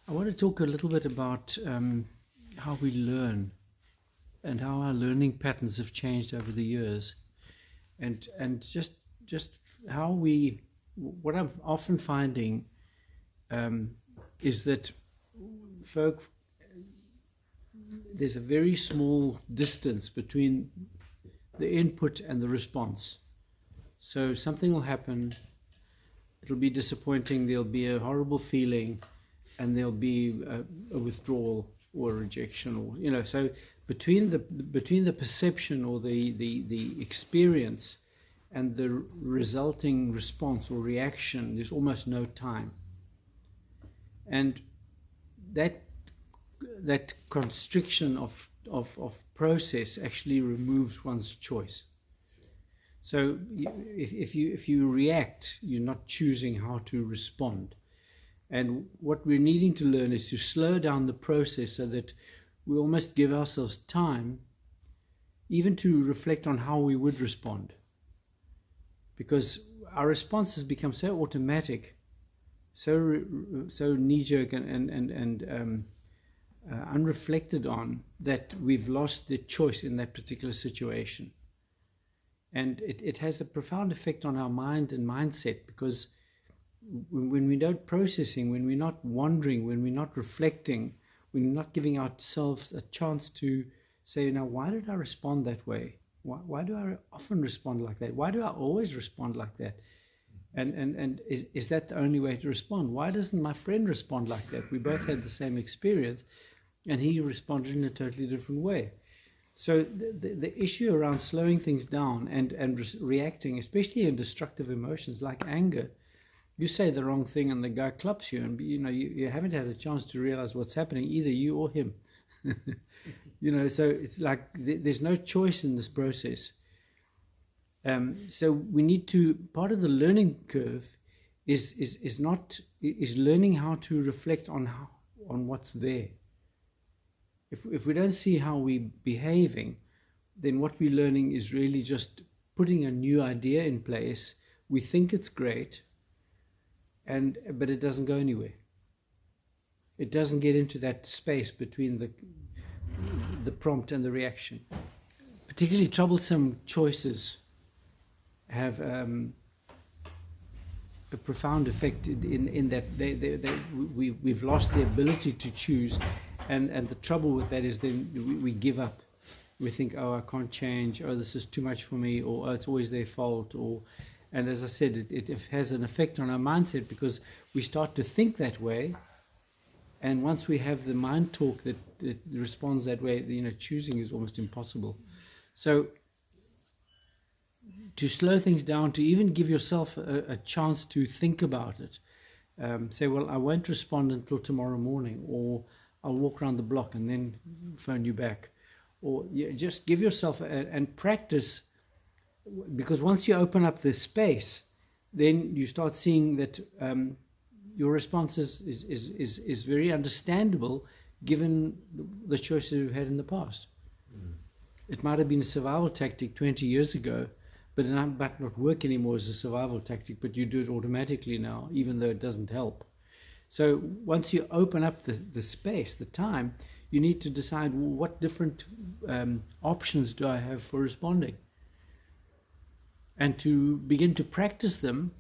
I want to talk a little bit about how we learn and how our learning patterns have changed over the years, and just how we. What I'm often finding is that folk there's a very small distance between the input and the response. So something will happen, it'll be disappointing, there'll be a horrible feeling, and there'll be a withdrawal or a rejection, or so between the perception or the experience and the resulting response or reaction, there's almost no time. And that constriction of process actually removes one's choice. So if you react, you're not choosing how to respond. And what we're needing to learn is to slow down the process so that we almost give ourselves time even to reflect on how we would respond. Because our response has become so automatic, so knee-jerk and unreflected on, that we've lost the choice in that particular situation. And it has a profound effect on our mind and mindset, because when we don't processing, when we're not wondering, when we're not reflecting, when we're not giving ourselves a chance to say, now, why did I respond that way? Why do I often respond like that? Why do I always respond like that? And is that the only way to respond? Why doesn't my friend respond like that? We both had the same experience, and he responded in a totally different way. So the issue around slowing things down and reacting, especially in destructive emotions like anger, you say the wrong thing and the guy claps you, and you haven't had a chance to realize what's happening, either you or him. So it's like there's no choice in this process. So we need to, part of the learning curve is learning how to reflect on what's there. If we don't see how we're behaving, then what we're learning is really just putting a new idea in place. We think it's great, but it doesn't go anywhere. It doesn't get into that space between the prompt and the reaction. Particularly troublesome choices have a profound effect in that we've lost the ability to choose, and the trouble with that is then we give up. We think, oh, I can't change, oh, this is too much for me, or oh, it's always their fault, and as I said, it has an effect on our mindset, because we start to think that way, and once we have the mind talk that responds that way, choosing is almost impossible. So to slow things down, to even give yourself a chance to think about it, say, well, I won't respond until tomorrow morning, or I'll walk around the block and then phone you back, or just give yourself and practice, because once you open up the space, then you start seeing that your response is very understandable given the choices you've had in the past. It might have been a survival tactic 20 years ago, but it might not work anymore as a survival tactic, but you do it automatically now, even though it doesn't help. So once you open up the space, the time, you need to decide, well, what different options do I have for responding? And to begin to practice them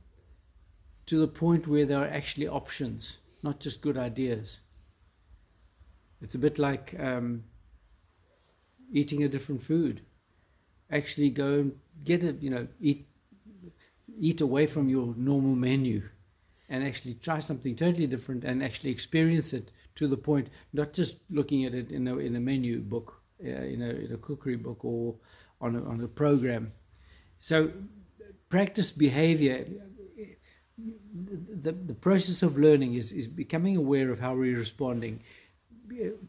to the point where there are actually options, not just good ideas. It's a bit like eating a different food. Actually go and get it, eat away from your normal menu, and actually try something totally different and actually experience it to the point, not just looking at it in a menu book, in a cookery book, or on a program. So practice behavior. The process of learning is becoming aware of how we're responding,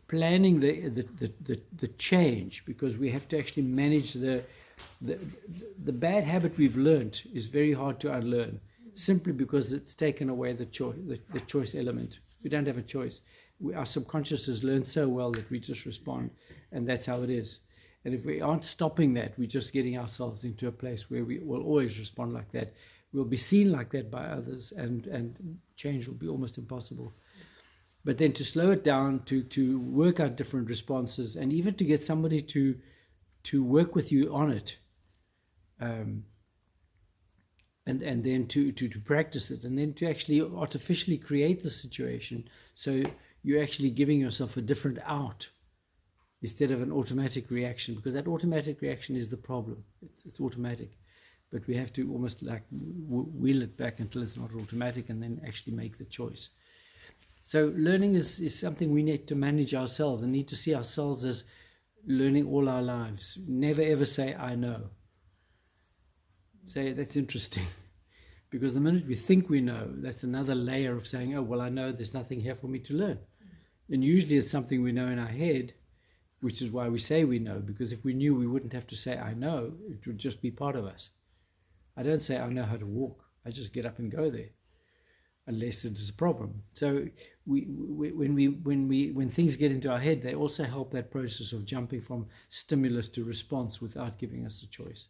planning the change, because we have to actually manage the bad habit we've learned is very hard to unlearn, simply because it's taken away the choice element. We don't have a choice. Our subconscious has learned so well that we just respond, and that's how it is. And if we aren't stopping that, we're just getting ourselves into a place where we will always respond like that. We'll be seen like that by others, and change will be almost impossible. But then to slow it down, to work out different responses, and even to get somebody to work with you on it, and then to practice it, and then to actually artificially create the situation so you're actually giving yourself a different out instead of an automatic reaction, because that automatic reaction is the problem. It's automatic, but we have to almost like wheel it back until it's not automatic, and then actually make the choice. So learning is something we need to manage ourselves and need to see ourselves as learning all our lives. Never ever say, I know. Say, that's interesting. Because the minute we think we know, that's another layer of saying, oh, well, I know there's nothing here for me to learn. And usually it's something we know in our head, which is why we say we know, because if we knew, we wouldn't have to say, I know. It would just be part of us. I don't say, I know how to walk. I just get up and go there, unless it is a problem. So when things get into our head, they also help that process of jumping from stimulus to response without giving us a choice.